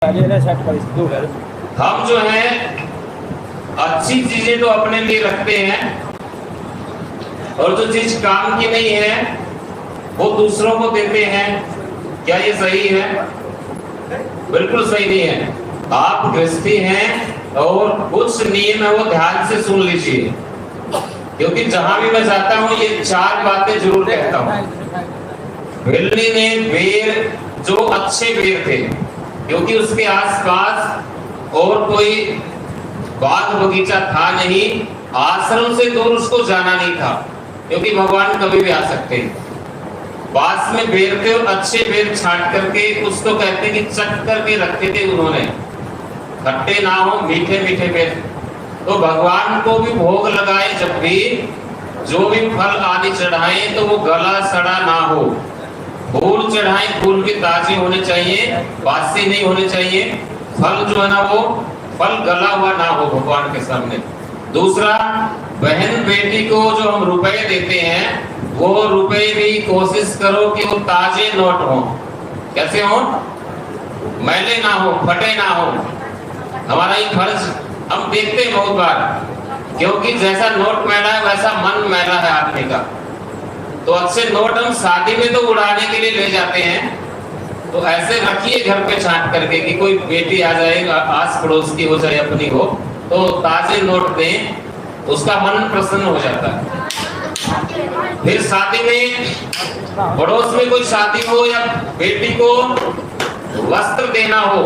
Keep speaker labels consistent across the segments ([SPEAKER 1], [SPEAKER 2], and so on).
[SPEAKER 1] हम जो है अच्छी चीजें तो अपने लिए रखते हैं और जो चीज काम की नहीं है वो दूसरों को देते हैं। क्या ये सही है? बिल्कुल सही नहीं है। आप गृहस्थी हैं और कुछ नियम है वो ध्यान से सुन लीजिए, क्योंकि जहां भी मैं जाता हूं ये चार बातें जरूर कहता हूं। बिल्ली ने बेर, जो अच्छे बेर थे, क्योंकि उसके आसपास और कोई बाग बगीचा था नहीं, आश्रम से दूर उसको जाना नहीं था, क्योंकि भगवान कभी भी आ सकते हैं। पास में बेर थे और अच्छे बेर छांट करके उसको कहते कि चट करके रखे थे उन्होंने, खट्टे ना हो, मीठे मीठे बेर। तो भगवान को भी भोग लगाए, जब भी जो भी फल आदि चढ़ाए तो वो गला सड़ा ना हो। फूल चढ़ाए, फूल भी ताजे होने चाहिए, बासी नहीं होने चाहिए। फल जो है ना वो फल गला हुआ ना हो भगवान के सामने। दूसरा, बहन बेटी को जो हम रुपए देते हैं वो रुपए भी कोशिश करो कि वो ताजे नोट हो। कैसे हो? मैले ना हो, फटे ना हो। हमारा ये फर्ज हम देखते हैं बहुत बार, क्योंकि जैसा नोट मैला है वैसा मन मैला है आदमी का। तो अच्छे नोट हम शादी में तो उड़ाने के लिए ले जाते हैं, तो ऐसे रखिए घर पे छांट करके कि कोई बेटी आ जाए, आस पड़ोस की हो चाहे अपनी हो, तो ताजे नोट दें, उसका मन प्रसन्न हो जाता है। फिर शादी में, पड़ोस में कोई शादी हो या बेटी को वस्त्र देना हो,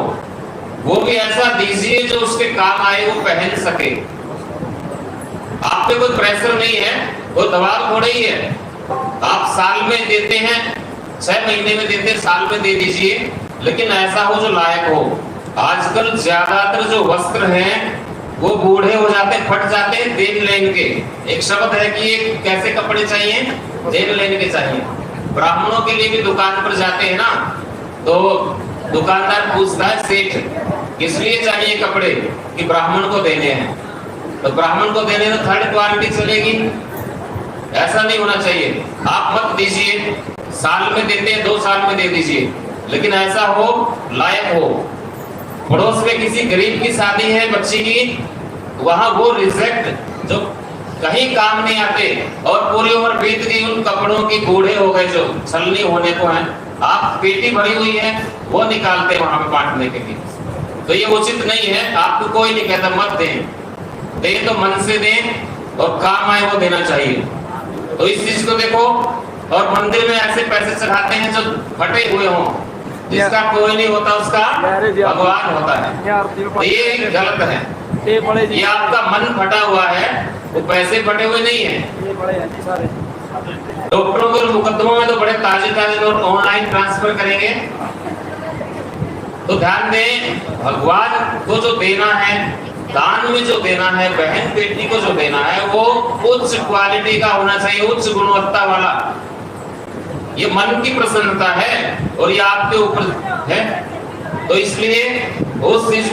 [SPEAKER 1] वो भी ऐसा दीजिए जो उसके काम आए, वो पहन सके। आप पे कोई प्रेशर नहीं है, कोई दबाव थोड़ा ही है। आप साल में देते हैं, 6 महीने में देते हैं, साल में दे दीजिए, लेकिन ऐसा हो जो लायक हो। आजकल ज्यादातर जो वस्त्र हैं वो बूढ़े हो जाते हैं, फट जाते हैं, देन लेन के। एक शब्द है कि ये कैसे कपड़े चाहिए, देन लेन के चाहिए। ब्राह्मणों के लिए भी दुकान पर जाते हैं ना, तो दुकानदार पूछता है, सेठ किस लिए चाहिए कपड़े, कि ब्राह्मण को देने हैं। तो ब्राह्मण को देने में थर्ड क्वालिटी चलेगी, ऐसा नहीं होना चाहिए। आप मत दीजिए, साल में देते हैं 2 साल में दे दीजिए, लेकिन ऐसा हो लायक हो। पड़ोस में किसी गरीब की शादी है बच्ची की, वहां वो रिजेक्ट जो कहीं काम नहीं आते और पूरी उम्र बीत गई उन कपड़ों की, बूढ़े हो गए जो छलनी होने को हैं, आप पेटी भरी हुई है वो निकालते वहां पे बांटने के लिए। तो ये उचित नहीं है। आपको कोई नहीं कहता मत दें, दें तो मन से दें और काम आए वो देना चाहिए। तो इस चीज को देखो। और मंदिर में ऐसे पैसे चढ़ाते हैं जो फटे हुए हों, जिसका कोई नहीं होता उसका भगवान होता है। तो ये गलत है। ये आपका मन फटा हुआ है, वो पैसे फटे हुए नहीं है। डॉक्टरों के मुकदमों में तो बड़े ताजे ताजे नोट ऑनलाइन ट्रांसफर करेंगे। तो ध्यान दें, भगवान को जो देना है, दान में जो देना है, बहन बेटी को जो देना है, वो उच्च क्वालिटी का होना चाहिए, उच्च गुणवत्ता वाला। ये मन की प्रसन्नता है और ये आपके ऊपर है। तो इसलिए उस चीज